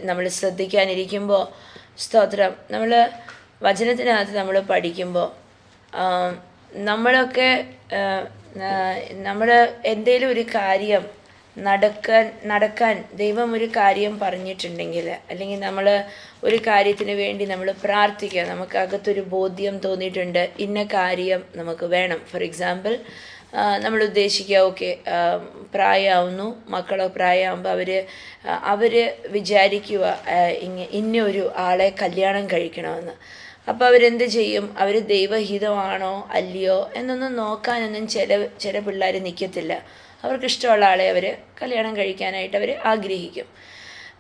നമ്മൾ ശ്രദ്ധിക്കാനിരിക്കുമ്പോൾ സ്തോത്രം, നമ്മൾ വചനത്തിനകത്ത് നമ്മൾ പഠിക്കുമ്പോൾ നമ്മളൊക്കെ നമ്മൾ എന്തെങ്കിലും ഒരു കാര്യം നടക്കാൻ ദൈവം ഒരു കാര്യം പറഞ്ഞിട്ടുണ്ടെങ്കിൽ, അല്ലെങ്കിൽ നമ്മൾ ഒരു കാര്യത്തിന് വേണ്ടി നമ്മൾ പ്രാർത്ഥിക്കുക, നമുക്കകത്തൊരു ബോധ്യം തോന്നിയിട്ടുണ്ട് ഇന്ന കാര്യം നമുക്ക് വേണം. ഫോർ എക്സാമ്പിൾ, നമ്മൾ ഉദ്ദേശിക്കുക, ഓക്കെ, പ്രായമാവുന്നു, മക്കളോ പ്രായമാകുമ്പോൾ അവർ വിചാരിക്കുക ഇന്നൊരു ആളെ കല്യാണം കഴിക്കണമെന്ന്. അപ്പോൾ അവരെന്ത് ചെയ്യും? അവർ ദൈവഹിതമാണോ അല്ലയോ എന്നൊന്നും നോക്കാനൊന്നും ചില പിള്ളേർ നിൽക്കത്തില്ല. അവർക്കിഷ്ടമുള്ള ആളെ അവർ കല്യാണം കഴിക്കാനായിട്ട് അവർ ആഗ്രഹിക്കും.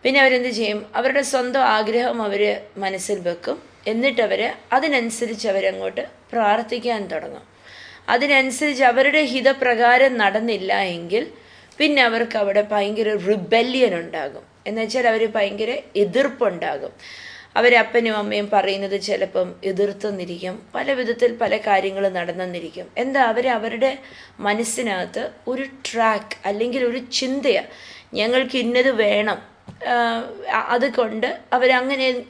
പിന്നെ അവരെന്ത് ചെയ്യും? അവരുടെ സ്വന്തം ആഗ്രഹം അവർ മനസ്സിൽ വെക്കും. എന്നിട്ടവർ അതിനനുസരിച്ച് അവരങ്ങോട്ട് പ്രാർത്ഥിക്കാൻ തുടങ്ങും. അതിനനുസരിച്ച് അവരുടെ ഹിതപ്രകാരം നടന്നില്ല എങ്കിൽ പിന്നെ അവർക്ക് അവിടെ ഭയങ്കര റിബല്യൻ ഉണ്ടാകും. എന്നുവെച്ചാൽ അവർ ഭയങ്കര എതിർപ്പുണ്ടാകും. അവരപ്പനും അമ്മയും പറയുന്നത് ചിലപ്പം എതിർത്തെന്നിരിക്കും, പല വിധത്തിൽ പല കാര്യങ്ങൾ നടന്നെന്നിരിക്കും. എന്താ, അവരുടെ മനസ്സിനകത്ത് ഒരു ട്രാക്ക് അല്ലെങ്കിൽ ഒരു ചിന്തയാണ്, ഞങ്ങൾക്ക് ഇന്നത് വേണം. അതുകൊണ്ട്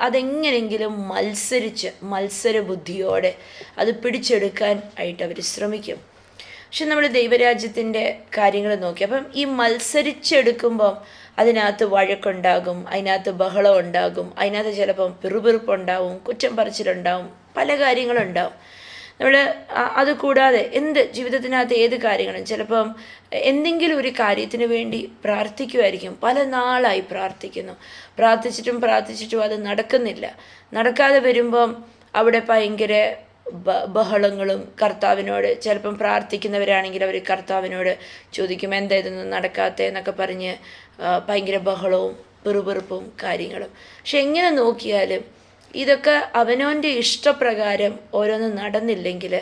അതെങ്ങനെയെങ്കിലും മത്സരബുദ്ധിയോടെ അത് പിടിച്ചെടുക്കാൻ ആയിട്ട് അവർ ശ്രമിക്കും. പക്ഷെ നമ്മൾ ദൈവരാജ്യത്തിൻ്റെ കാര്യങ്ങൾ നോക്കി, അപ്പം ഈ മത്സരിച്ചെടുക്കുമ്പം അതിനകത്ത് വഴക്കുണ്ടാകും, അതിനകത്ത് ബഹളം ഉണ്ടാകും, അതിനകത്ത് ചിലപ്പം പിറുപിറുപ്പുണ്ടാവും, കുറ്റം പറച്ചിലുണ്ടാവും, പല കാര്യങ്ങളുണ്ടാവും. നമ്മൾ അതുകൂടാതെ ജീവിതത്തിനകത്ത് ഏത് കാര്യങ്ങളും ചിലപ്പം എന്തെങ്കിലും ഒരു കാര്യത്തിന് വേണ്ടി പ്രാർത്ഥിക്കുമായിരിക്കും. പല നാളായി പ്രാർത്ഥിച്ചിട്ടും അത് നടക്കാതെ വരുമ്പം അവിടെ ഭയങ്കര ബഹളങ്ങളും, കർത്താവിനോട് ചിലപ്പം പ്രാർത്ഥിക്കുന്നവരാണെങ്കിൽ അവർ കർത്താവിനോട് ചോദിക്കും, എന്താ ഇതൊന്നും നടക്കാത്തേ എന്നൊക്കെ പറഞ്ഞ് ഭയങ്കര ബഹളവും പിറുപിറുപ്പും കാര്യങ്ങളും. പക്ഷെ എങ്ങനെ നോക്കിയാലും ഇതൊക്കെ അവനവൻ്റെ ഇഷ്ടപ്രകാരം ഓരോന്നും നടന്നില്ലെങ്കിൽ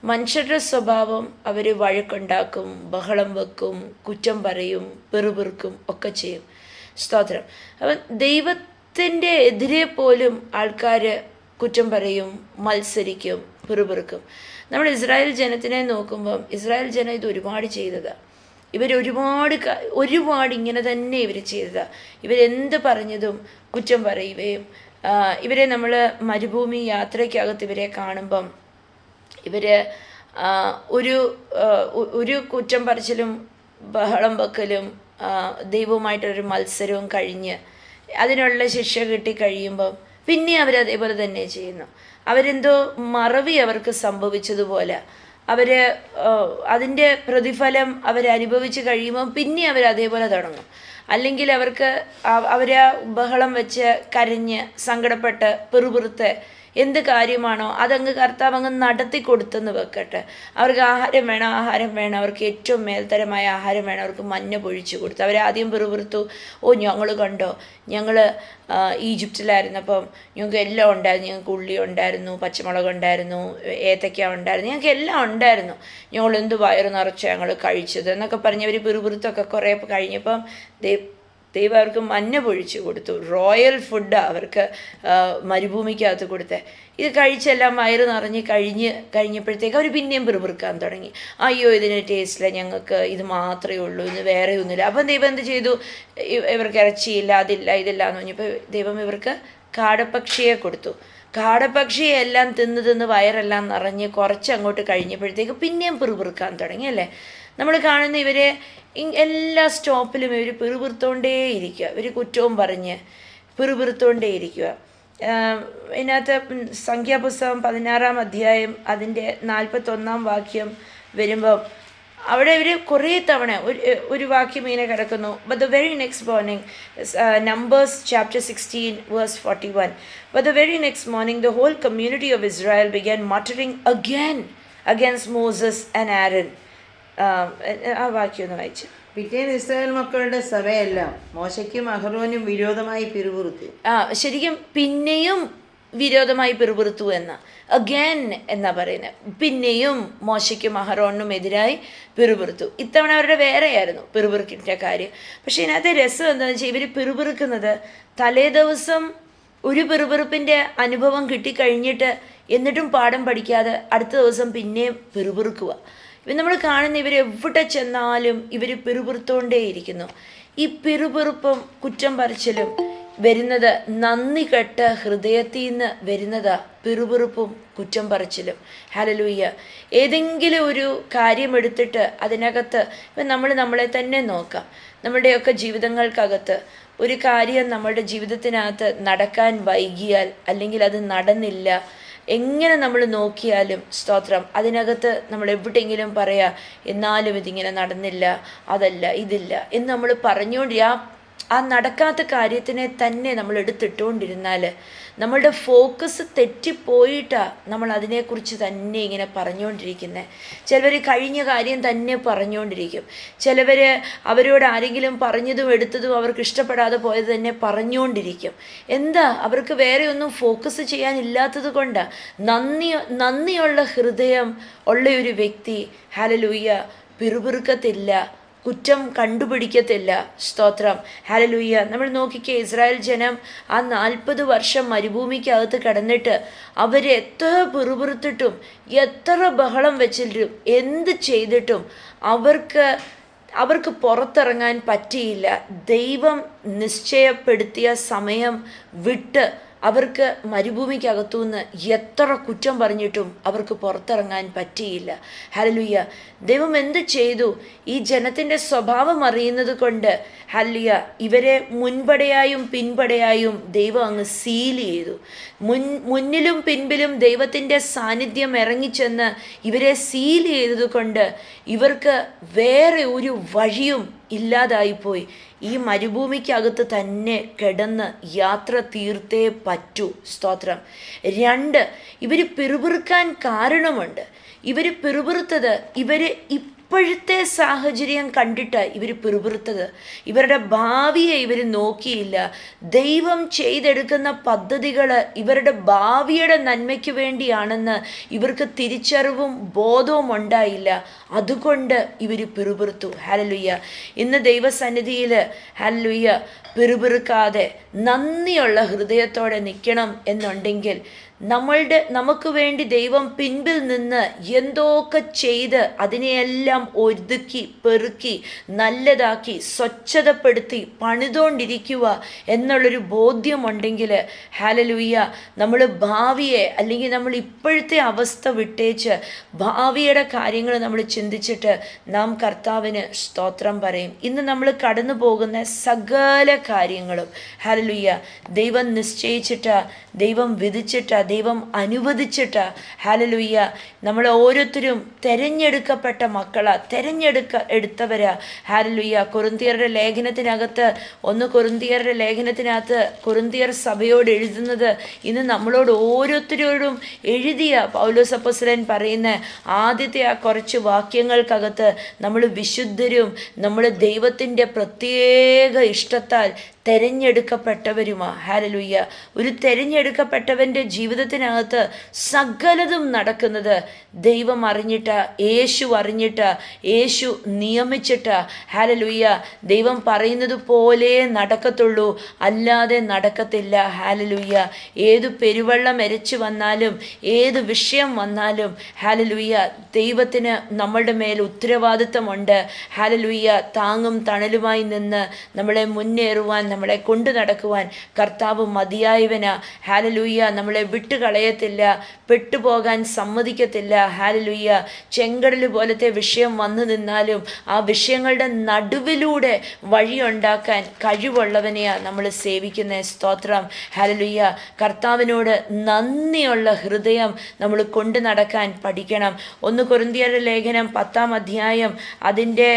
മനുഷ്യരുടെ സ്വഭാവം അവർ വഴക്കുണ്ടാക്കും, ബഹളം വെക്കും, കുറ്റം പറയും, പിറുപിറുക്കും ഒക്കെ ചെയ്യും. സ്തോത്രം. അപ്പം ദൈവത്തിൻ്റെ എതിരെ പോലും ആൾക്കാർ കുറ്റം പറയും, മത്സരിക്കും, പിറുപിറുക്കും. നമ്മൾ ഇസ്രായേൽ ജനത്തിനെ നോക്കുമ്പം ഇസ്രായേൽ ജനം ഇത് ഒരുപാട് ചെയ്തതാണ്. ഒരുപാട് ഇങ്ങനെ തന്നെ ഇവർ ചെയ്തതാണ്. ഇവരെന്ത് പറഞ്ഞതും കുറ്റം പറയുകയും, ഇവരെ നമ്മൾ മരുഭൂമി യാത്രയ്ക്കകത്ത് ഇവരെ കാണുമ്പം ഒരു കുറ്റം പറച്ചിലും ബഹളം വെക്കലും ദൈവവുമായിട്ടൊരു മത്സരവും കഴിഞ്ഞ് അതിനുള്ള ശിക്ഷ കിട്ടിക്കഴിയുമ്പം പിന്നെ അവരതേപോലെ തന്നെ ചെയ്യുന്നു. അവരെന്തോ മറവി അവർക്ക് സംഭവിച്ചതുപോലെ അതിൻ്റെ പ്രതിഫലം അവരനുഭവിച്ച് കഴിയുമ്പം പിന്നെ അവരതേപോലെ തുടങ്ങും. അല്ലെങ്കിൽ അവർ ബഹളം വെച്ച് കരഞ്ഞ് സങ്കടപ്പെട്ട് പിറുപിറുത്ത് എന്ത് കാര്യമാണോ അതങ്ങ് കർത്താവ് അങ്ങ് നടത്തി കൊടുത്തെന്ന് വെക്കട്ടെ. അവർക്ക് ആഹാരം വേണം, അവർക്ക് ഏറ്റവും മേൽത്തരമായ ആഹാരം വേണം, അവർക്ക് മഞ്ഞ പൊഴിച്ചു കൊടുത്തു. അവരാദ്യം പിറുപിറുത്തു, ഞങ്ങൾ കണ്ടോ, ഞങ്ങൾ ഈജിപ്തിലായിരുന്നപ്പം ഞങ്ങൾക്ക് എല്ലാം ഉണ്ടായിരുന്നു, ഞങ്ങൾക്ക് ഉള്ളി ഉണ്ടായിരുന്നു, പച്ചമുളക് ഉണ്ടായിരുന്നു, ഏത്തയ്ക്ക ഉണ്ടായിരുന്നു, ഞങ്ങൾക്ക് എല്ലാം ഉണ്ടായിരുന്നു, ഞങ്ങൾ എന്ത് വയറ് നിറച്ച് ഞങ്ങൾ കഴിച്ചത് എന്നൊക്കെ പറഞ്ഞ് അവർ പിറുപിറുത്തൊക്കെ കുറേ കഴിഞ്ഞപ്പം ദൈവം അവർക്ക് മഞ്ഞ പൊഴിച്ചു കൊടുത്തു. റോയൽ ഫുഡാണ് അവർക്ക് മരുഭൂമിക്കകത്ത് കൊടുത്തത്. ഇത് കഴിച്ചെല്ലാം വയറ് നിറഞ്ഞ് കഴിഞ്ഞപ്പോഴത്തേക്ക് അവർ പിന്നെയും പിറുപിറുക്കാൻ തുടങ്ങി. അയ്യോ, ഇതിന് ടേസ്റ്റില്ല, ഞങ്ങൾക്ക് ഇത് മാത്രമേ ഉള്ളൂ, ഇന്ന് വേറെ ഒന്നുമില്ല. അപ്പം ദൈവം എന്ത് ചെയ്തു? ഇവർക്ക് ഇറച്ചിയില്ല, അതില്ല, ഇതില്ല എന്ന് പറഞ്ഞപ്പോൾ ദൈവം ഇവർക്ക് കാടപ്പക്ഷിയെ കൊടുത്തു. കാടപ്പക്ഷിയെല്ലാം തിന്ന് വയറെല്ലാം നിറഞ്ഞ് കുറച്ചങ്ങോട്ട് കഴിഞ്ഞപ്പോഴത്തേക്ക് പിന്നെയും പിറുപിറുക്കാൻ തുടങ്ങി അല്ലേ. നമ്മൾ കാണുന്ന ഇവരെ എല്ലാ സ്റ്റോപ്പിലും ഇവർ പിറുപിറുത്തോണ്ടേയിരിക്കുക, ഇവർ കുറ്റവും പറഞ്ഞ് പിറുപിറുത്തോണ്ടേയിരിക്കുക. ഇതിനകത്ത് സംഖ്യാപുസ്തകം 16-ാം അധ്യായം അതിൻ്റെ 41-ാം വാക്യം വരുമ്പം അവിടെ ഇവർ കുറേ തവണ ഒരു വാക്യം ഇങ്ങനെ കിടക്കുന്നു. But the very next morning, Numbers chapter 16 verse 41, but the very next morning the whole community of Israel began muttering again against Moses and Aaron. ആ വാക്യം ഒന്ന് വായിച്ചു. പിറ്റേന്ന് ഇസ്രായേൽ മക്കളുടെ സഭയെല്ലാം മോശയ്ക്കും അഹരോനും വിരോധമായി പിറുപിറുത്തു. ശരിക്കും പിന്നെയും വിരോധമായി പിറുപിറുത്തു അഗൈൻ എന്നാ പറയുന്നത്. പിന്നെയും മോശയ്ക്കും അഹറോണിനും എതിരായി പിറുപിറുത്തു. ഇത്തവണ അവരുടെ വേറെയായിരുന്നു പിറുപിറുക്കിൻ്റെ കാര്യം. പക്ഷേ ഇതിനകത്തെ രസം എന്താണെന്ന് വെച്ചാൽ ഇവർ പിറുപിറുക്കുന്നത് തലേ ദിവസം ഒരു പിറുപിറുപ്പിൻ്റെ അനുഭവം കിട്ടിക്കഴിഞ്ഞിട്ട് എന്നിട്ടും പാഠം പഠിക്കാതെ അടുത്ത ദിവസം പിന്നെയും പിറുപിറുക്കുക. നമ്മൾ കാണുന്ന ഇവരെവിടെ ചെന്നാലും ഇവർ പിറുപിറുത്തോണ്ടേയിരിക്കുന്നു. ഈ പിറുപിറുപ്പും കുറ്റം പറച്ചിലും വരുന്നത് നന്ദി കെട്ട ഹൃദയത്തിൽ നിന്ന് വരുന്നതാ പിറുപിറുപ്പും കുറ്റം പറച്ചിലും. ഹല്ലേലൂയ. ഏതെങ്കിലും ഒരു കാര്യം എടുത്തിട്ട് അതിനകത്ത് ഇപ്പം നമ്മളെ തന്നെ നോക്കാം. നമ്മുടെയൊക്കെ ജീവിതങ്ങൾക്കകത്ത് ഒരു കാര്യം നമ്മളുടെ ജീവിതത്തിനകത്ത് നടക്കാൻ വൈകിയാൽ, അല്ലെങ്കിൽ അത് നടന്നില്ല, എങ്ങനെ നമ്മൾ നോക്കിയാലും സ്തോത്രം, അതിനകത്ത് നമ്മൾ എവിടെയെങ്കിലും പറയാം, എന്നാലും ഇതിങ്ങനെ നടന്നില്ല, അതല്ല, ഇതില്ല എന്ന് നമ്മൾ ആ നടക്കാത്ത കാര്യത്തിനെ തന്നെ നമ്മൾ എടുത്തിട്ടുകൊണ്ടിരുന്നാൽ നമ്മളുടെ ഫോക്കസ് തെറ്റിപ്പോയിട്ടാണ് നമ്മൾ അതിനെക്കുറിച്ച് തന്നെ ഇങ്ങനെ പറഞ്ഞുകൊണ്ടിരിക്കുന്നത്. ചിലവർ കഴിഞ്ഞ കാര്യം തന്നെ പറഞ്ഞുകൊണ്ടിരിക്കും. ചിലവർ അവരോട് ആരെങ്കിലും പറഞ്ഞതും എടുത്തതും അവർക്ക് ഇഷ്ടപ്പെടാതെ പോയത് തന്നെ പറഞ്ഞുകൊണ്ടിരിക്കും. എന്താ, അവർക്ക് വേറെ ഒന്നും ഫോക്കസ് ചെയ്യാനില്ലാത്തത് കൊണ്ടാണ്. നന്ദിയുള്ള ഹൃദയം ഉള്ള ഒരു വ്യക്തി ഹല്ലേലൂയ പിറുപിറുക്കത്തില്ല, കുറ്റം കണ്ടുപിടിക്കത്തില്ല. സ്തോത്രം. ഹല്ലേലൂയ. നമ്മൾ നോക്കിക്കേ, ഇസ്രായേൽ ജനം ആ 40 വർഷം മരുഭൂമിക്കകത്ത് കിടന്നിട്ട് അവരെത്ര പിറുപിറുത്തിട്ടും എത്ര ബഹളം വെച്ചിട്ടും എന്ത് ചെയ്തിട്ടും അവർക്ക് പുറത്തിറങ്ങാൻ പറ്റിയില്ല. ദൈവം നിശ്ചയപ്പെടുത്തിയ സമയം വിട്ട് അവർക്ക് മരുഭൂമിക്കകത്തുനിന്ന് എത്ര കുറ്റം പറഞ്ഞിട്ടും അവർക്ക് പുറത്തിറങ്ങാൻ പറ്റിയില്ല. ഹല്ലേലൂയ. ദൈവം എന്ത് ചെയ്തു? ഈ ജനത്തിൻ്റെ സ്വഭാവം അറിയുന്നത് കൊണ്ട് ഹല്ലേലൂയ ഇവരെ മുൻപടയായും പിൻപടയായും ദൈവം അങ്ങ് സീൽ ചെയ്തു. മുന്നിലും പിൻപിലും ദൈവത്തിൻ്റെ സാന്നിധ്യം ഇറങ്ങിച്ചെന്ന് ഇവരെ സീൽ ചെയ്തത് കൊണ്ട് ഇവർക്ക് വേറെ ഒരു വഴിയും ഇല്ലാതായിപ്പോയി. ഈ മരുഭൂമിക്കകത്ത് തന്നെ കിടന്ന് യാത്ര തീർത്തേ പറ്റൂ. സ്തോത്രം. 2, ഇവർ പിറുപിറുക്കാൻ കാരണമുണ്ട്. ഇവർ പിറുപിറുത്തത് ഇപ്പോഴത്തെ സാഹചര്യം കണ്ടിട്ട് ഇവർ പിറുപിറുത്തത്. ഇവരുടെ ഭാവിയെ ഇവർ നോക്കിയില്ല. ദൈവം ചെയ്തെടുക്കുന്ന പദ്ധതികൾ ഇവരുടെ ഭാവിയുടെ നന്മയ്ക്ക് വേണ്ടിയാണെന്ന് ഇവർക്ക് തിരിച്ചറിവും ബോധവും ഉണ്ടായില്ല. അതുകൊണ്ട് ഇവർ പിറുപിറുത്തു. ഹല്ലേലൂയ. ഇന്ന് ദൈവസന്നിധിയിൽ ഹല്ലേലൂയ പിറുപിറുക്കാതെ നന്ദിയുള്ള ഹൃദയത്തോടെ നിൽക്കണം എന്നുണ്ടെങ്കിൽ നമുക്ക് വേണ്ടി ദൈവം പിൻപിൽ നിന്ന് എന്തൊക്കെ ചെയ്ത് അതിനെയെല്ലാം ഒതുക്കി പെറുക്കി നല്ലതാക്കി സ്വച്ഛതപ്പെടുത്തി പണിതുകൊണ്ടിരിക്കുക എന്നുള്ളൊരു ബോധ്യമുണ്ടെങ്കിൽ ഹല്ലേലൂയ നമ്മൾ ഭാവിയെ, അല്ലെങ്കിൽ നമ്മൾ ഇപ്പോഴത്തെ അവസ്ഥ വിട്ടേച്ച് ഭാവിയുടെ കാര്യങ്ങൾ നമ്മൾ ചിന്തിച്ചിട്ട് നാം കർത്താവിന് സ്തോത്രം പറയും. ഇന്ന് നമ്മൾ കടന്നു പോകുന്ന സകല കാര്യങ്ങളും ഹല്ലേലൂയ ദൈവം നിശ്ചയിച്ചിട്ട്, ദൈവം വിധിച്ചിട്ട്, ദൈവം അനുവദിച്ചിട്ട് ഹല്ലേലൂയ നമ്മൾ ഓരോരുത്തരും തിരഞ്ഞെടുക്കപ്പെട്ട മക്കളാ, എടുത്തവരാ. ഹല്ലേലൂയ. കൊരിന്ത്യരുടെ ലേഖനത്തിനകത്ത് 1 കൊരിന്ത്യരുടെ ലേഖനത്തിനകത്ത് കൊരിന്ത്യർ സഭയോട് എഴുതുന്നത് ഇന്ന് നമ്മളോട് ഓരോരുത്തരോടും എഴുതിയ പൗലോസ് അപ്പോസ്തലൻ പറയുന്ന ആദ്യത്തെ ആ കുറച്ച് വാക്യങ്ങൾക്കകത്ത് നമ്മൾ വിശുദ്ധരും നമ്മൾ ദൈവത്തിൻ്റെ പ്രത്യേക ഇഷ്ടത്താൽ തിരഞ്ഞെടുക്കപ്പെട്ടവരുമാ. ഹല്ലേലൂയ. ഒരു തിരഞ്ഞെടുക്കപ്പെട്ടവൻ്റെ ജീവിതത്തിനകത്ത് സകലതും നടക്കുന്നത് ദൈവം അറിഞ്ഞിട്ടാ, യേശു അറിഞ്ഞിട്ടാ, യേശു നിയമിച്ചിട്ടാ. ഹല്ലേലൂയ. ദൈവം പറയുന്നത് പോലെ നടക്കത്തുള്ളൂ, അല്ലാതെ നടക്കത്തില്ല. ഹല്ലേലൂയ. ഏതു പെരുവെള്ളം എരച്ചു വന്നാലും ഏത് വിഷയം വന്നാലും ഹല്ലേലൂയ ദൈവത്തിന് നമ്മളുടെ മേൽ ഉത്തരവാദിത്തമുണ്ട്. ഹല്ലേലൂയ. താങ്ങും തണലുമായി നിന്ന് നമ്മളെ മുന്നേറുവാൻ, നമ്മളെ കൊണ്ടു നടക്കുവാൻ കർത്താവ് മതിയായവനാ. ഹല്ലേലൂയ. നമ്മളെ വിട്ടുകളയത്തില്ല, പെട്ടുപോകാൻ സമ്മതിക്കത്തില്ല. ഹല്ലേലൂയ. ചെങ്കടൽ പോലത്തെ വിഷയം വന്നു നിന്നാലും ആ വിഷയങ്ങളുടെ നടുവിലൂടെ വഴിയുണ്ടാക്കാൻ കഴിവുള്ളവനെയാ നമ്മൾ സേവിക്കുന്ന. സ്തോത്രം. ഹല്ലേലൂയ. കർത്താവിനോട് നന്ദിയുള്ള ഹൃദയം നമ്മൾ കൊണ്ടു നടക്കാൻ പഠിക്കണം. 1 കൊരിന്ത്യരുടെ ലേഖനം 10-ാം അധ്യായം അതിൻ്റെ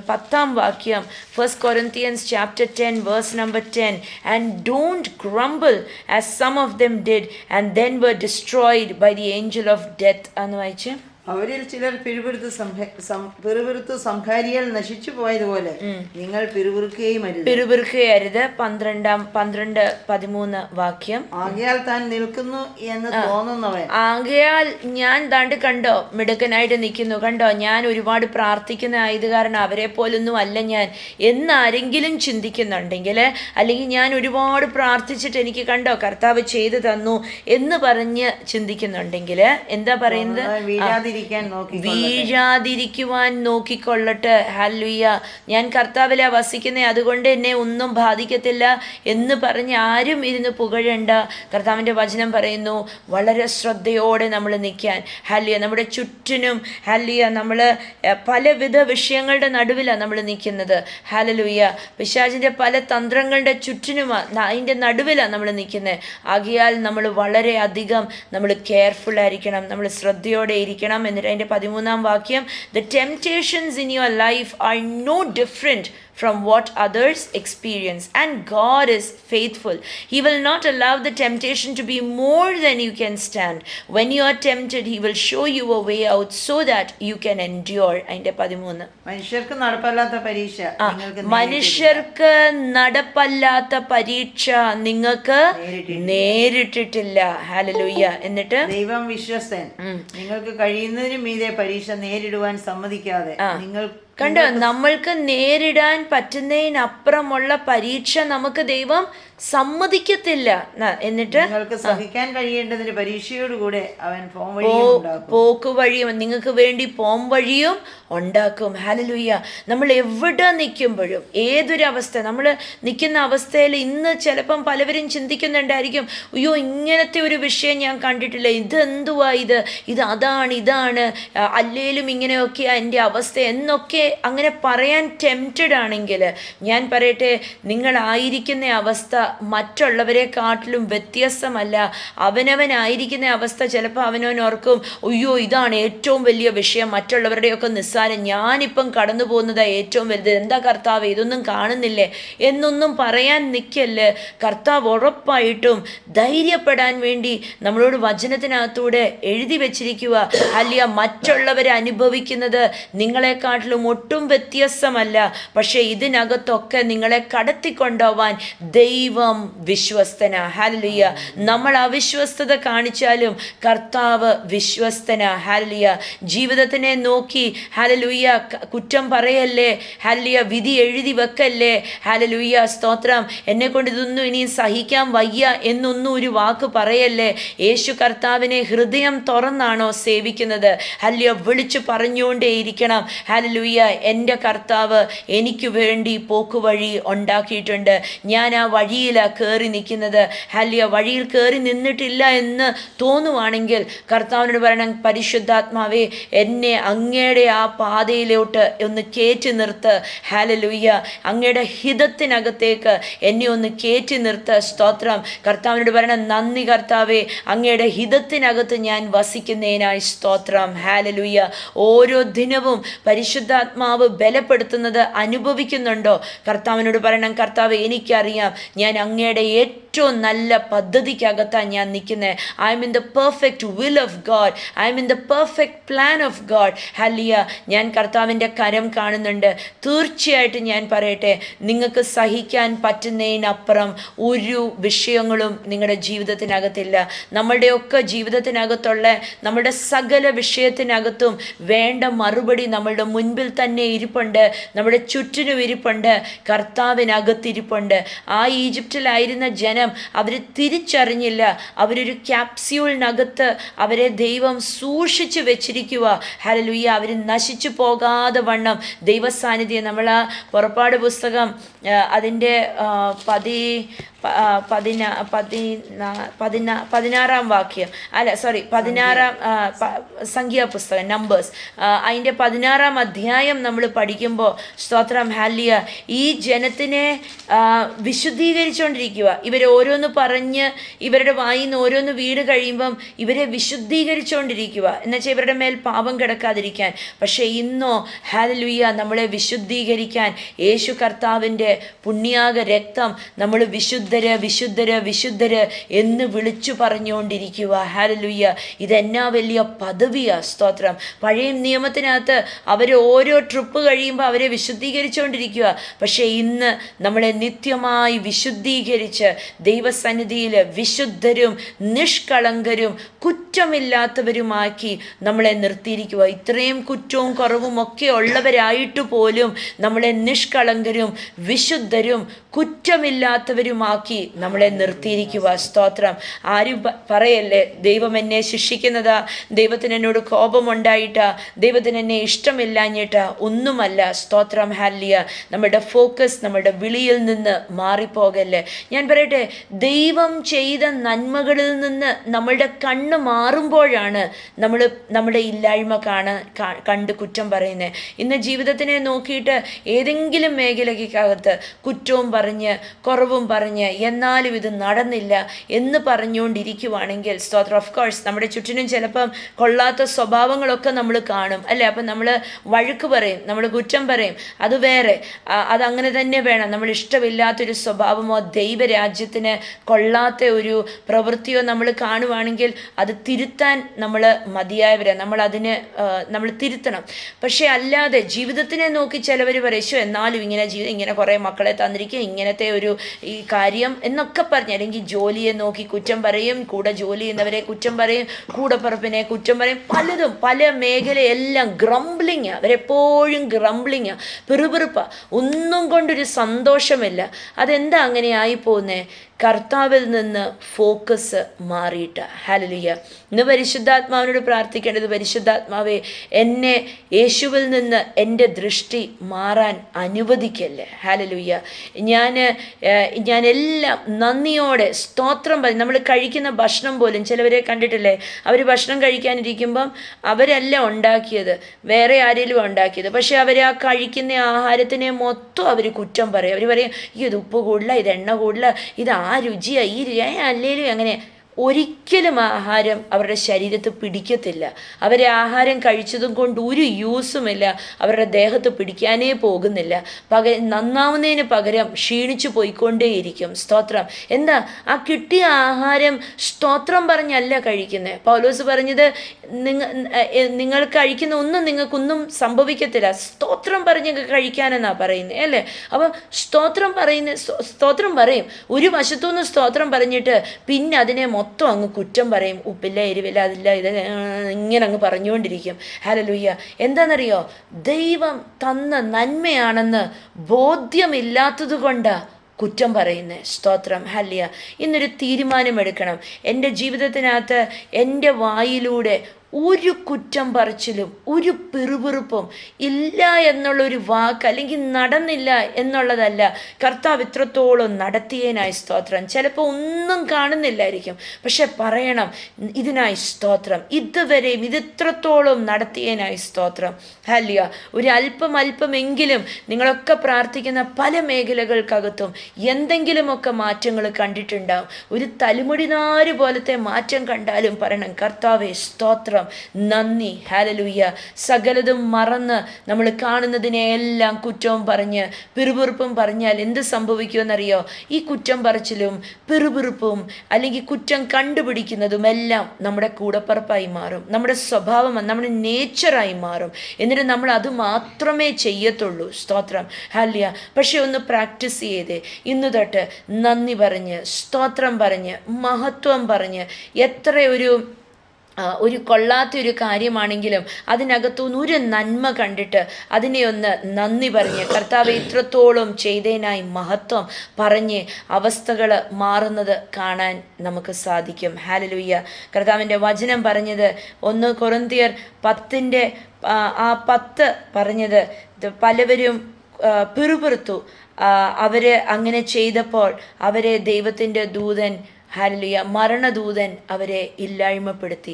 10-ാം വാക്യം, 1 Corinthians chapter 10 verse number 10, and don't grumble as some of them did and then were destroyed by the angel of death. എന്ന് വായിച്ചേ. അവരിൽ ചിലർ പിറുപിറുത്തു സംഹാരിയാൽ നശിച്ചു പോയതുപോലെ നിങ്ങൾ പിറുപിറുക്കുകയരുത്. 12-13 വാക്യം. ആകയാൽ താൻ നിൽക്കുന്നു എന്ന് തോന്നുന്നവൻ, ആകയാൽ ഞാൻ ദാണ്ട് കണ്ടോ മിടുക്കനായിട്ട് നിൽക്കുന്നു, കണ്ടോ ഞാൻ ഒരുപാട് പ്രാർത്ഥിക്കുന്ന ആയത് കാരണം അവരെ പോലൊന്നും അല്ല ഞാൻ എന്നാരെങ്കിലും ചിന്തിക്കുന്നുണ്ടെങ്കിൽ, അല്ലെങ്കിൽ ഞാൻ ഒരുപാട് പ്രാർത്ഥിച്ചിട്ട് എനിക്ക് കണ്ടോ കർത്താവ് ചെയ്തു തന്നു എന്ന് പറഞ്ഞ് ചിന്തിക്കുന്നുണ്ടെങ്കിൽ എന്താ പറയുന്നത്? വീഴാതിരിക്കുവാൻ നോക്കിക്കൊള്ളട്ടെ. ഹല്ലേലൂയ. ഞാൻ കർത്താവിലാ വസിക്കുന്നേ, അതുകൊണ്ട് എന്നെ ഒന്നും ബാധിക്കത്തില്ല എന്ന് പറഞ്ഞ് ആരും ഇരുന്ന് പുകഴണ്ട. കർത്താവിൻ്റെ വചനം പറയുന്നു വളരെ ശ്രദ്ധയോടെ നമ്മൾ നിൽക്കാൻ. ഹല്ലേലൂയ. നമ്മുടെ ചുറ്റിനും ഹല്ലേലൂയ നമ്മൾ പലവിധ വിഷയങ്ങളുടെ നടുവിലാണ് നമ്മൾ നിൽക്കുന്നത്. ഹല്ലേലൂയ. പിശാചിൻ്റെ പല തന്ത്രങ്ങളുടെ ചുറ്റിനുമാണ്, അതിൻ്റെ നടുവിലാണ് നമ്മൾ നിൽക്കുന്നത്. ആകയാൽ നമ്മൾ വളരെ അധികം നമ്മൾ കെയർഫുൾ ആയിരിക്കണം, നമ്മൾ ശ്രദ്ധയോടെ ഇരിക്കണം. എന്നിട്ട് അതിൻ്റെ 13-ാം വാക്യം, the temptations in your life are no different from what others experience, and God is faithful. He will not allow the temptation to be more than you can stand. When you are tempted, he will show you a way out so that you can endure. അതിന്റെ 13. മനുഷ്യർക്ക് നടപ്പല്ലാത്ത പരീക്ഷ നിങ്ങൾക്ക് നേരിട്ടിട്ടില്ല. Hallelujah. എന്നിട്ട് ദൈവം വിശ്വസ്തൻ, നിങ്ങൾക്ക് കഴിയുന്നതിനും മീതെ പരീക്ഷ നേരിടുവാൻ സമ്മതിക്കാതെ നിങ്ങൾ കണ്ടോ, നമ്മൾക്ക് നേരിടാൻ പറ്റുന്നതിനപ്പുറമുള്ള പരീക്ഷ നമുക്ക് ദൈവം സമ്മതിക്കത്തില്ല. എന്നിട്ട് നിങ്ങൾക്ക് സഹിക്കാൻ കഴിയേണ്ടതിന് പരീക്ഷയോടുകൂടെ അവൻ പോക്കുവഴിയും നിങ്ങൾക്ക് വേണ്ടി പോംവഴിയും ഉണ്ടാക്കും. ഹല്ലേലൂയ. നമ്മൾ എവിടെ നിൽക്കുമ്പോഴും ഏതൊരവസ്ഥ നമ്മൾ നിൽക്കുന്ന അവസ്ഥയിൽ ഇന്ന് ചിലപ്പം പലവരും ചിന്തിക്കുന്നുണ്ടായിരിക്കും, അയ്യോ ഇങ്ങനത്തെ ഒരു വിഷയം ഞാൻ കണ്ടിട്ടില്ല, ഇതെന്തുവാ ഇത് ഇതാണ് അല്ലേലും ഇങ്ങനെയൊക്കെയാ എൻ്റെ അവസ്ഥ എന്നൊക്കെ അങ്ങനെ പറയാൻ ടെംപ്റ്റഡ് ആണെങ്കിൽ ഞാൻ പറയട്ടെ, നിങ്ങളായിരിക്കുന്ന അവസ്ഥ മറ്റുള്ളവരെക്കാട്ടിലും വ്യത്യസ്തമല്ല. അവനവനായിരിക്കുന്ന അവസ്ഥ ചിലപ്പോൾ അവനവനോർക്കും, അയ്യോ ഇതാണ് ഏറ്റവും വലിയ വിഷയം, മറ്റുള്ളവരുടെയൊക്കെ നിസ്സാരം, ഞാനിപ്പം കടന്നു പോകുന്നതാ ഏറ്റവും വലുത്, എന്താ കർത്താവ് ഇതൊന്നും കാണുന്നില്ലേ എന്നൊന്നും പറയാൻ നിൽക്കല്ല്. കർത്താവ് ഉറപ്പായിട്ടും ധൈര്യപ്പെടാൻ വേണ്ടി നമ്മളോട് വചനത്തിനകത്തൂടെ എഴുതി വെച്ചിരിക്കുക. അല്ല, മറ്റുള്ളവരെ അനുഭവിക്കുന്നത് നിങ്ങളെക്കാട്ടിലും ഒട്ടും വ്യത്യസ്തമല്ല, പക്ഷേ ഇതിനകത്തൊക്കെ നിങ്ങളെ കടത്തിക്കൊണ്ടുപോവാൻ ദൈവം വിശ്വസ്തന. ഹല്ലേലൂയ. നമ്മൾ അവിശ്വസ്തത കാണിച്ചാലും കർത്താവ് വിശ്വസ്തന. ഹല്ലേലൂയ. ജീവിതത്തിനെ നോക്കി ഹല്ലേലൂയ കുറ്റം പറയല്ലേ, ഹല്ലേലൂയ വിധി എഴുതി വെക്കല്ലേ. ഹല്ലേലൂയ. സ്തോത്രം. എന്നെ കൊണ്ട് ഇതൊന്നും ഇനിയും സഹിക്കാൻ വയ്യ എന്നൊന്നും ഒരു വാക്ക് പറയല്ലേ. യേശു കർത്താവിനെ ഹൃദയം തുറന്നാണോ സേവിക്കുന്നത്? ഹല്ലേലൂയ. വിളിച്ചു പറഞ്ഞുകൊണ്ടേയിരിക്കണം. ഹല്ലേലൂയ. എൻ്റെ കർത്താവ് എനിക്ക് വേണ്ടി പോക്കുവഴി ഉണ്ടാക്കിയിട്ടുണ്ട്, ഞാൻ ആ വഴിയിലാണ് കയറി നിൽക്കുന്നത്. ഹല്ലേലൂയ. വഴിയിൽ കയറി നിന്നിട്ടില്ല എന്ന് തോന്നുവാണെങ്കിൽ കർത്താവിനോട് പറയണം, പരിശുദ്ധാത്മാവേ എന്നെ അങ്ങയുടെ ആ പാതയിലോട്ട് ഒന്ന് കയറ്റി നിർത്ത്. ഹല്ലേലൂയ. അങ്ങയുടെ ഹിതത്തിനകത്തേക്ക് എന്നെ ഒന്ന് കയറ്റി നിർത്ത്. സ്തോത്രം. കർത്താവിനോട് പറയണം, നന്ദി കർത്താവേ, അങ്ങയുടെ ഹിതത്തിനകത്ത് ഞാൻ വസിക്കുന്നതിനായി സ്തോത്രം. ഹല്ലേലൂയ. ഓരോ ദിനവും പരിശുദ്ധാത്മാവ് ബലപ്പെടുത്തുന്നത് അനുഭവിക്കുന്നുണ്ടോ? കർത്താവിനോട് പറയണം, കർത്താവ് എനിക്കറിയാം ഞാൻ അങ്ങയുടെ ഏറ്റവും നല്ല പദ്ധതിക്കകത്താണ് ഞാൻ നിൽക്കുന്നത്. I M in the perfect will of God, I M in the perfect plan of God. Hallelujah. ഞാൻ കർത്താവിൻ്റെ കരം കാണുന്നുണ്ട്. തീർച്ചയായിട്ടും ഞാൻ പറയട്ടെ, നിങ്ങൾക്ക് സഹിക്കാൻ പറ്റുന്നതിനപ്പുറം ഒരു വിഷയങ്ങളും നിങ്ങളുടെ ജീവിതത്തിനകത്തില്ല. നമ്മളുടെയൊക്കെ ജീവിതത്തിനകത്തുള്ള നമ്മുടെ സകല വിഷയത്തിനകത്തും വേണ്ട മറുപടി നമ്മളുടെ മുൻപിൽ തന്നെ ഇരിപ്പുണ്ട്, നമ്മുടെ ചുറ്റിനും ഇരിപ്പുണ്ട്, കർത്താവിനകത്തിരിപ്പുണ്ട്. ആ ഈജിപ്തിലായിരുന്ന ജനം അവർ തിരിച്ചറിഞ്ഞില്ല, അവരൊരു ക്യാപ്സ്യൂളിനകത്ത് അവരെ ദൈവം സൂക്ഷിച്ചു വെച്ചിരിക്കുക. ഹല്ലേലൂയ. അവർ നശിച്ചു പോകാതെ വണ്ണം ദൈവസാന്നിധ്യം. നമ്മൾ ആ പുറപ്പാട് പുസ്തകം അതിൻ്റെ 16-ാം വാക്യം, അല്ല സോറി 16-ാം സംഖ്യാപുസ്തകം നമ്പേഴ്സ്, അതിൻ്റെ 16-ാം അധ്യായം നമ്മൾ പഠിക്കുമ്പോൾ സ്തോത്രം. ഹല്ലേലൂയ. ഈ ജനത്തിനെ വിശുദ്ധീകരിച്ചുകൊണ്ടിരിക്കുക. ഇവർ ഓരോന്ന് പറഞ്ഞ് ഇവരുടെ വായിൽ നിന്ന് ഓരോന്ന് വീട് കഴിയുമ്പം ഇവരെ വിശുദ്ധീകരിച്ചുകൊണ്ടിരിക്കുക, എന്നുവെച്ചാൽ ഇവരുടെ മേൽ പാപം കിടക്കാതിരിക്കാൻ. പക്ഷേ ഇന്നോ ഹല്ലേലൂയ നമ്മളെ വിശുദ്ധീകരിക്കാൻ യേശു കർത്താവിൻ്റെ പുണ്യാക രക്തം നമ്മൾ വിശുദ്ധര് വിശുദ്ധര് വിശുദ്ധര് എന്ന് വിളിച്ചു പറഞ്ഞുകൊണ്ടിരിക്കുക. ഹല്ലേലൂയ. ഇതെന്നാ വലിയ പദവിയാ. സ്തോത്രം. പഴയ നിയമത്തിനകത്ത് അവർ ഓരോ ട്രിപ്പ് കഴിയുമ്പോൾ അവരെ വിശുദ്ധീകരിച്ചുകൊണ്ടിരിക്കുക. പക്ഷേ ഇന്ന് നമ്മളെ നിത്യമായി വിശുദ്ധീകരിച്ച് ദൈവസന്നിധിയിൽ വിശുദ്ധരും നിഷ്കളങ്കരും കുറ്റമില്ലാത്തവരുമാക്കി നമ്മളെ നിർത്തിയിരിക്കുക. ഇത്രയും കുറ്റവും കുറവും ഒക്കെ ഉള്ളവരായിട്ട് പോലും നമ്മളെ നിഷ്കളങ്കരും വിശുദ്ധരും കുറ്റമില്ലാത്തവരുമാക്കി നമ്മളെ നിർത്തിയിരിക്കുക. സ്തോത്രം. ആരും പറയല്ലേ ദൈവം എന്നെ ശിക്ഷിക്കുന്നതാ, ദൈവത്തിന് എന്നോട് കോപമുണ്ടായിട്ടാ, ദൈവത്തിന് എന്നെ ഇഷ്ടമില്ലാഞ്ഞിട്ടാ. ഒന്നുമല്ല. സ്തോത്രം. ഹല്ലേലൂയ. നമ്മുടെ ഫോക്കസ് നമ്മുടെ വിളിയിൽ നിന്ന് മാറിപ്പോകല്ലേ. ഞാൻ പറയട്ടെ, ദൈവം ചെയ്ത നന്മകളിൽ നിന്ന് നമ്മളുടെ കണ്ണ് മാറുമ്പോഴാണ് നമ്മൾ നമ്മുടെ ഇല്ലായ്മ കണ്ട് കുറ്റം പറയുന്നത്. ഇന്ന് ജീവിതത്തിനെ നോക്കിയിട്ട് ഏതെങ്കിലും മേഖലയ്ക്കകത്ത് കുറ്റവും പറഞ്ഞ് കുറവും പറഞ്ഞ് എന്നാലും ഇത് നടന്നില്ല എന്ന് പറഞ്ഞുകൊണ്ടിരിക്കുവാണെങ്കിൽ, സ്തോത്രം, ഓഫ് കോഴ്സ് നമ്മുടെ ചുറ്റിനും ചിലപ്പം കൊള്ളാത്ത സ്വഭാവങ്ങളൊക്കെ നമ്മൾ കാണും അല്ലേ. അപ്പം നമ്മൾ വഴക്ക് പറയും, നമ്മൾ കുറ്റം പറയും, അത് വേറെ, അതങ്ങനെ തന്നെ വേണം. നമ്മൾ ഇഷ്ടമില്ലാത്തൊരു സ്വഭാവമോ ദൈവരാജ്യത്തിന് കൊള്ളാത്ത ഒരു പ്രവൃത്തിയോ നമ്മൾ കാണുവാണെങ്കിൽ അത് തിരുത്താൻ നമ്മൾ മതിയായവരാണ്. നമ്മൾ തിരുത്തണം. പക്ഷേ അല്ലാതെ ജീവിതത്തിനെ നോക്കി ചിലവർ പറയും, എന്നാലും ഇങ്ങനെ കുറേ മക്കളെ തന്നിരിക്കുക, ഇങ്ങനത്തെ ഒരു ഈ കാര്യം എന്നൊക്കെ പറഞ്ഞ്, അല്ലെങ്കിൽ ജോലിയെ നോക്കി കുറ്റം പറയും, കൂടെ ജോലി ചെയ്യുന്നവരെ കുറ്റം പറയും, കൂടപ്പുറപ്പിനെ കുറ്റം പറയും, പലതും പല മേഖലയെല്ലാം ഗ്രംബ്ലിങ്ങാണ്. അവരെപ്പോഴും ഗ്രംബ്ലിങ്ങാണ്, പിറുപിറുപ്പാണ്, ഒന്നും കൊണ്ടൊരു സന്തോഷമില്ല. അതെന്താ അങ്ങനെ ആയിപ്പോകുന്നേ? കർത്താവിൽ നിന്ന് ഫോക്കസ് മാറിയിട്ട്. ഹല്ലേലൂയ. ഇന്ന് പരിശുദ്ധാത്മാവിനോട് പ്രാർത്ഥിക്കേണ്ടത്, പരിശുദ്ധാത്മാവേ, എന്നെ യേശുവിൽ നിന്ന് എൻ്റെ ദൃഷ്ടി മാറാൻ അനുവദിക്കല്ലേ. ഹല്ലേലൂയ. ഞാൻ എല്ലാം നന്ദിയോടെ സ്തോത്രം പറയും. നമ്മൾ കഴിക്കുന്ന ഭക്ഷണം പോലും ചിലവരെ കണ്ടിട്ടില്ലേ, അവർ ഭക്ഷണം കഴിക്കാനിരിക്കുമ്പം അവരല്ല ഉണ്ടാക്കിയത്, വേറെ ആരെങ്കിലും ഉണ്ടാക്കിയത്. പക്ഷെ അവർ ആ കഴിക്കുന്ന ആഹാരത്തിനെ മൊത്തം അവർ കുറ്റം പറയും. അവർ പറയും, ഇത് ഉപ്പ് കൂടുതല, ഇത് എണ്ണ കൂടുതല, ഇത് ആ രുചിയാ, ഈ അല്ലേലും അങ്ങനെ. ഒരിക്കലും ആഹാരം അവരുടെ ശരീരത്തിൽ പിടിക്കത്തില്ല. അവരെ ആഹാരം കഴിച്ചതും കൊണ്ട് ഒരു യൂസുമില്ല, അവരുടെ ദേഹത്ത് പിടിക്കാനേ പോകുന്നില്ല. നന്നാവുന്നതിന് പകരം ക്ഷീണിച്ചു പോയിക്കൊണ്ടേയിരിക്കും. സ്തോത്രം. എന്താ? ആ കിട്ടിയ ആഹാരം സ്തോത്രം പറഞ്ഞല്ല കഴിക്കുന്നത്. പൗലോസ് പറഞ്ഞത്, നിങ്ങൾ കഴിക്കുന്ന ഒന്നും നിങ്ങൾക്കൊന്നും സംഭവിക്കത്തില്ല, സ്തോത്രം പറഞ്ഞ് കഴിക്കാനെന്നാണ് പറയുന്നത് അല്ലേ. അപ്പം സ്തോത്രം പറയും. ഒരു വശത്തുനിന്ന് സ്തോത്രം പറഞ്ഞിട്ട് പിന്നെ അതിനെ മൊത്തം അങ്ങ് കുറ്റം പറയും. ഉപ്പില്ല, എരിവില്ല, അതില്ല, ഇത് ഇങ്ങനെ അങ്ങ് പറഞ്ഞുകൊണ്ടിരിക്കും. ഹല്ലേലൂയ. എന്താണെന്നറിയോ? ദൈവം തന്ന നന്മയാണെന്ന് ബോധ്യമില്ലാത്തത് കൊണ്ടാണ് കുറ്റം പറയുന്നത്. സ്തോത്രം. ഹല്ലേലൂയ. ഇന്നൊരു തീരുമാനമെടുക്കണം. എൻ്റെ ജീവിതത്തിനകത്ത് എൻ്റെ വായിലൂടെ ഒരു കുറ്റം പറച്ചിലും ഒരു പിറുപിറുപ്പും ഇല്ല എന്നുള്ളൊരു വാക്ക്, അല്ലെങ്കിൽ നടന്നില്ല എന്നുള്ളതല്ല, കർത്താവ് ഇത്രത്തോളം നടത്തിയതിനായി സ്തോത്രം. ചിലപ്പോൾ ഒന്നും കാണുന്നില്ലായിരിക്കും, പക്ഷെ പറയണം, ഇതിനായി സ്തോത്രം, ഇതുവരെയും ഇതിത്രത്തോളം നടത്തിയതിനായി സ്തോത്രം. ഹല്ലേലൂയ. ഒരു അല്പമെങ്കിലും നിങ്ങളൊക്കെ പ്രാർത്ഥിക്കുന്ന പല മേഖലകൾക്കകത്തും എന്തെങ്കിലുമൊക്കെ മാറ്റങ്ങൾ കണ്ടിട്ടുണ്ടാവും. ഒരു തലമുടിനാര് പോലത്തെ മാറ്റം കണ്ടാലും പറയണം, കർത്താവേ സ്തോത്രം, നന്ദി. ഹല്ലേലൂയ. സകലതും മറന്ന് നമ്മൾ കാണുന്നതിനെല്ലാം കുറ്റവും പറഞ്ഞ് പിറുപിറുപ്പും പറഞ്ഞാൽ എന്ത് സംഭവിക്കുമെന്നറിയോ? ഈ കുറ്റം പറച്ചിലും പിറുപിറുപ്പും അല്ലെങ്കിൽ കുറ്റം കണ്ടുപിടിക്കുന്നതും എല്ലാം നമ്മുടെ കൂടപ്പറപ്പായി മാറും, നമ്മുടെ സ്വഭാവം, നമ്മുടെ നേച്ചറായി മാറും. എന്നിട്ട് നമ്മൾ അത് മാത്രമേ ചെയ്യത്തുള്ളൂ. സ്തോത്രം. ഹല്ലേലൂയ. പക്ഷെ ഒന്ന് പ്രാക്ടീസ് ചെയ്തേ. ഇന്ന് തൊട്ട് നന്ദി പറഞ്ഞ്, സ്തോത്രം പറഞ്ഞ്, മഹത്വം പറഞ്ഞ്, എത്ര ഒരു കൊള്ളാത്തൊരു കാര്യമാണെങ്കിലും അതിനകത്തുനിന്ന് ഒരു നന്മ കണ്ടിട്ട് അതിനെ ഒന്ന് നന്ദി പറഞ്ഞ്, കർത്താവ് ഇത്രത്തോളം ചെയ്തതിനായി മഹത്വം പറഞ്ഞ് അവസ്ഥകൾ മാറുന്നത് കാണാൻ നമുക്ക് സാധിക്കും. ഹല്ലേലൂയ. കർത്താവിൻ്റെ വചനം പറഞ്ഞത് 1 കൊരിന്ത്യർ 10 പറഞ്ഞത്, പലവരും പിറുപിറുത്തു, അവർ അങ്ങനെ ചെയ്തപ്പോൾ അവരെ ദൈവത്തിൻ്റെ ദൂതൻ, ഹല്ലേലൂയ, മരണദൂതൻ അവരെ ഇല്ലായ്മപ്പെടുത്തി.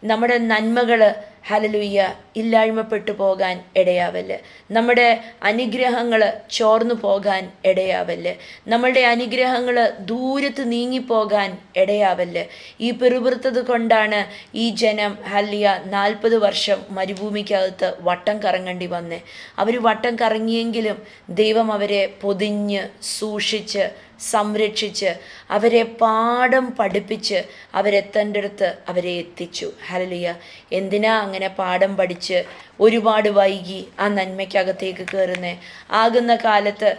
നമ്മുടെ നന്മകൾ, ഹല്ലേലൂയ, ഇല്ലായ്മപ്പെട്ടു പോകാൻ ഇടയാവല്ല്. നമ്മുടെ അനുഗ്രഹങ്ങൾ ചോർന്നു പോകാൻ ഇടയാവല്ല്. നമ്മളുടെ അനുഗ്രഹങ്ങൾ ദൂരത്ത് നീങ്ങിപ്പോകാൻ ഇടയാവല്ല്. ഈ പിറുപിറുത്തത് കൊണ്ടാണ് ഈ ജനം, ഹല്ലേലൂയ, 40 വർഷം മരുഭൂമിക്കകത്ത് വട്ടം കറങ്ങേണ്ടി വന്നേ. അവർ വട്ടം കറങ്ങിയെങ്കിലും ദൈവം അവരെ പൊതിഞ്ഞ് സൂക്ഷിച്ച് സംരക്ഷിച്ച് അവരെ പാഠം പഠിപ്പിച്ച് അവരെത്തേണ്ടടുത്ത് അവരെ എത്തിച്ചു. ഹല്ലേലൂയ. എന്തിനാ അങ്ങനെ പാഠം പഠിച്ച് ഒരുപാട് വൈകി ആ നന്മയ്ക്കകത്തേക്ക് കയറുന്നേ? ആകുന്ന കാലത്ത്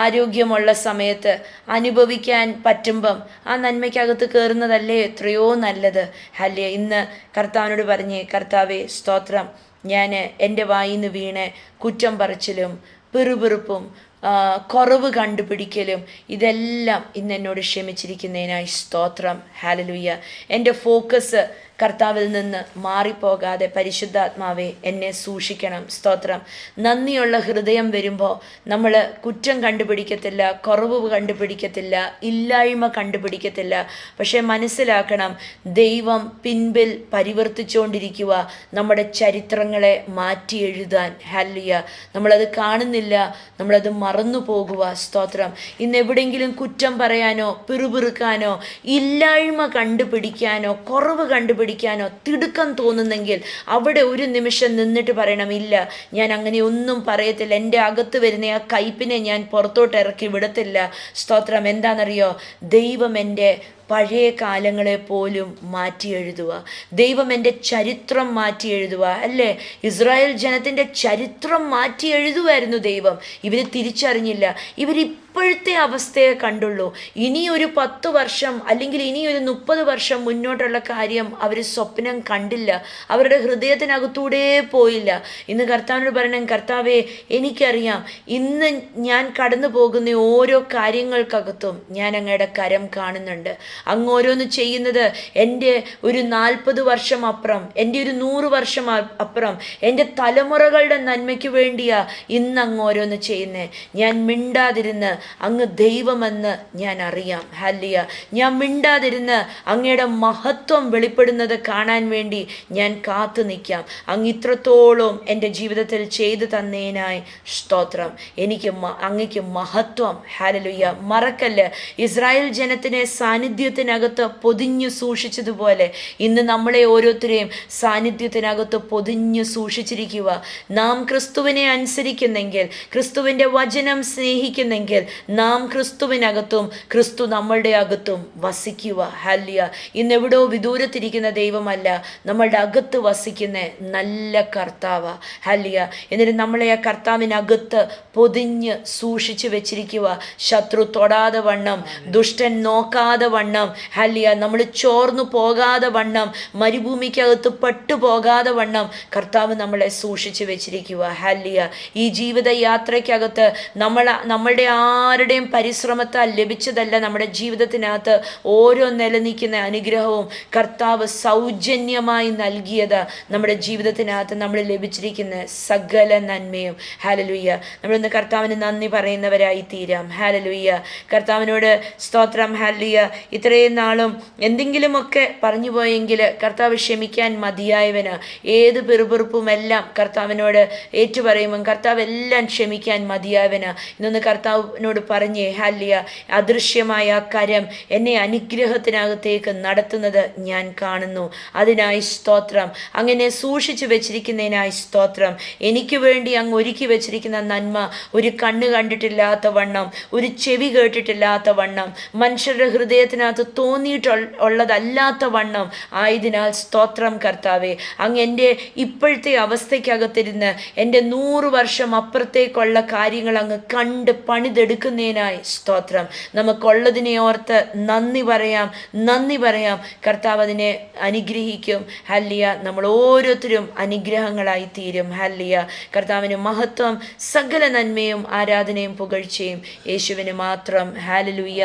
ആരോഗ്യമുള്ള സമയത്ത് അനുഭവിക്കാൻ പറ്റുമ്പം ആ നന്മയ്ക്കകത്ത് കയറുന്നതല്ലേ എത്രയോ നല്ലത്. ഹല്ലേലൂയ. ഇന്ന് കർത്താവിനോട് പറഞ്ഞേ, കർത്താവേ സ്തോത്രം, ഞാൻ എൻ്റെ വായിന്ന് വീണ് കുറ്റം പറച്ചിലും പിറുപിറുപ്പും കുറവ് കണ്ടുപിടിക്കലും ഇതെല്ലാം ഇന്ന് എന്നോട് ക്ഷമിച്ചിരിക്കുന്നതിനായി സ്തോത്രം. ഹല്ലേലൂയ. എൻ്റെ ഫോക്കസ് കർത്താവിൽ നിന്ന് മാറിപ്പോകാതെ പരിശുദ്ധാത്മാവെ എന്നെ സൂക്ഷിക്കണം. സ്തോത്രം. നന്ദിയുള്ള ഹൃദയം വരുമ്പോൾ നമ്മൾ കുറ്റം കണ്ടുപിടിക്കത്തില്ല, കുറവ് കണ്ടുപിടിക്കത്തില്ല, ഇല്ലായ്മ കണ്ടുപിടിക്കത്തില്ല. പക്ഷേ മനസ്സിലാക്കണം, ദൈവം പിൻപിൽ പരിവർത്തിച്ചുകൊണ്ടിരിക്കുക നമ്മുടെ ചരിത്രങ്ങളെ മാറ്റി എഴുതാൻ. ഹല്ലേലൂയ. നമ്മളത് കാണുന്നില്ല, നമ്മളത് മറന്നു പോകുക. സ്തോത്രം. ഇന്ന് എവിടെയെങ്കിലും കുറ്റം പറയാനോ പിറുപിറുക്കാനോ ഇല്ലായ്മ കണ്ടുപിടിക്കാനോ കുറവ് കണ്ടുപിടിക്കാനോ തിടുക്കം തോന്നുന്നെങ്കിൽ അവിടെ ഒരു നിമിഷം നിന്നിട്ട് പറയണം, ഇല്ല, ഞാൻ അങ്ങനെ ഒന്നും പറയത്തില്ല. എൻ്റെ അകത്ത് വരുന്ന ആ കയ്പിനെ ഞാൻ പുറത്തോട്ട് ഇറക്കി വിടത്തില്ല. സ്തോത്രം. എന്താണെന്നറിയോ? ദൈവം എൻ്റെ പഴയ കാലങ്ങളെ പോലും മാറ്റി എഴുതുക. ദൈവം എൻ്റെ ചരിത്രം മാറ്റി എഴുതുക. അല്ലേ? ഇസ്രായേൽ ജനത്തിൻ്റെ ചരിത്രം മാറ്റി എഴുതുമായിരുന്നു ദൈവം. ഇവർ തിരിച്ചറിഞ്ഞില്ല. ഇവരിപ്പോഴത്തെ അവസ്ഥയെ കണ്ടുള്ളൂ. ഇനിയൊരു 10 വർഷം അല്ലെങ്കിൽ ഇനിയൊരു 30 വർഷം മുന്നോട്ടുള്ള കാര്യം അവർ സ്വപ്നം കണ്ടില്ല. അവരുടെ ഹൃദയത്തിനകത്തൂടെ പോയില്ല. ഇന്ന് കർത്താവിനോട് പറയണം, കർത്താവേ എനിക്കറിയാം, ഇന്ന് ഞാൻ കടന്നു പോകുന്ന ഓരോ കാര്യങ്ങൾക്കകത്തും ഞാൻ അങ്ങയുടെ കരം കാണുന്നുണ്ട്. അങ്ങ് ഓരോന്ന് ചെയ്യുന്നത് എൻ്റെ ഒരു 40 വർഷം അപ്പുറം, എൻ്റെ ഒരു 100 വർഷം അപ്പുറം, എൻ്റെ തലമുറകളുടെ നന്മയ്ക്ക് വേണ്ടിയാ ഇന്ന് അങ്ങ് ഓരോന്ന് ചെയ്യുന്നേ. ഞാൻ മിണ്ടാതിരുന്ന് അങ്ങ് ദൈവമെന്ന് ഞാൻ അറിയാം. ഹല്ലേലൂയ. ഞാൻ മിണ്ടാതിരുന്ന് അങ്ങയുടെ മഹത്വം വെളിപ്പെടുന്നത് കാണാൻ വേണ്ടി ഞാൻ കാത്തു നിൽക്കാം. അങ്ങ് ഇത്രത്തോളം എൻ്റെ ജീവിതത്തിൽ ചെയ്തു തന്നേനായി സ്തോത്രം. എനിക്ക് അങ്ങയ്ക്ക് മഹത്വം. ഹല്ലേലൂയ. മറക്കല്ല്, ഇസ്രായേൽ ജനത്തിനെ സാന്നിധ്യത്തിനകത്ത് പൊതിഞ്ഞു സൂക്ഷിച്ചതുപോലെ ഇന്ന് നമ്മളെ ഓരോരുത്തരെയും സാന്നിധ്യത്തിനകത്ത് പൊതിഞ്ഞു സൂക്ഷിച്ചിരിക്കുക. നാം ക്രിസ്തുവിനെ അനുസരിക്കുന്നെങ്കിൽ, ക്രിസ്തുവിൻ്റെ വചനം സ്നേഹിക്കുന്നെങ്കിൽ, നാം ക്രിസ്തുവിനകത്തും ക്രിസ്തു നമ്മളുടെ അകത്തും വസിക്കുക. ഹല്ലേലൂയ. ഇന്നെവിടോ വിദൂരത്തിരിക്കുന്ന ദൈവമല്ല, നമ്മളുടെ അകത്ത് വസിക്കുന്ന നല്ല കർത്താവ്. ഹല്ലേലൂയ. എന്നിട്ട് നമ്മളെ ആ കർത്താവിനകത്ത് പൊതിഞ്ഞ് സൂക്ഷിച്ചു വെച്ചിരിക്കുക. ശത്രു തൊടാതെ വണ്ണം, ദുഷ്ടൻ നോക്കാതെ വണ്ണം, ഹല്ലേലൂയ, നമ്മൾ ചോർന്നു പോകാതെ വണ്ണം, മരുഭൂമിക്കകത്ത് പെട്ടുപോകാതെ വണ്ണം കർത്താവ് നമ്മളെ സൂക്ഷിച്ചു വെച്ചിരിക്കുക. ഹല്ലേലൂയ. ഈ ജീവിത യാത്രയ്ക്കകത്ത് നമ്മളുടെ ആരുടെയും പരിശ്രമത്താൽ ലഭിച്ചതല്ല. നമ്മുടെ ജീവിതത്തിനകത്ത് ഓരോ നിലനിൽക്കുന്ന അനുഗ്രഹവും കർത്താവ് സൗജന്യമായി നൽകിയത്. നമ്മുടെ ജീവിതത്തിനകത്ത് നമ്മൾ ലഭിച്ചിരിക്കുന്ന സകല നന്മയും. ഹല്ലേലൂയ. നമ്മളിന്ന് കർത്താവിന് നന്ദി പറയുന്നവരായി തീരാം. ഹല്ലേലൂയ. കർത്താവിനോട് സ്തോത്രം. ഹല്ലേലൂയ. ഇത്രയും നാളും എന്തെങ്കിലുമൊക്കെ പറഞ്ഞു പോയെങ്കിൽ കർത്താവ് ക്ഷമിക്കാൻ മതിയായവന്. ഏത് പിറുപിറുപ്പുമെല്ലാം കർത്താവിനോട് ഏറ്റുപറയുമ്പം കർത്താവ് എല്ലാം ക്ഷമിക്കാൻ മതിയായവന്. ഇന്നൊന്ന് കർത്താവിനോട് പറഞ്ഞേ, ഹല്ലേലൂയ, അദൃശ്യമായ കരം എന്നെ അനുഗ്രഹത്തിനകത്തേക്ക് നടത്തുന്നത് ഞാൻ കാണുന്നു. അതിനായി സ്തോത്രം. അങ്ങനെ സൂക്ഷിച്ചു വെച്ചിരിക്കുന്നതിനായി സ്തോത്രം. എനിക്ക് വേണ്ടി അങ്ങ് ഒരുക്കി വെച്ചിരിക്കുന്ന നന്മ ഒരു കണ്ണ് കണ്ടിട്ടില്ലാത്ത വണ്ണം, ഒരു ചെവി കേട്ടിട്ടില്ലാത്ത വണ്ണം, മനുഷ്യരുടെ ഹൃദയത്തിനകത്ത് തോന്നിയിട്ടുള്ളതല്ലാത്ത വണ്ണം ആയതിനാൽ സ്തോത്രം കർത്താവേ. അങ്ങ് എൻ്റെ ഇപ്പോഴത്തെ അവസ്ഥയ്ക്കകത്തിരുന്ന് എൻ്റെ 100 വർഷം അപ്പുറത്തേക്കുള്ള കാര്യങ്ങൾ അങ്ങ് കണ്ട് പണിതെടുക്കുന്നതിനായി സ്തോത്രം. നമുക്കുള്ളതിനെ ഓർത്ത് നന്ദി പറയാം, നന്ദി പറയാം. കർത്താവ് അതിനെ അനുഗ്രഹിക്കും. ഹല്ലേലൂയ. നമ്മൾ ഓരോരുത്തരും അനുഗ്രഹങ്ങളായി തീരും. ഹല്ലേലൂയ. കർത്താവിന് മഹത്വം, സകല നന്മയും ആരാധനയും പുകഴ്ചയും യേശുവിന് മാത്രം. ഹല്ലേലൂയ.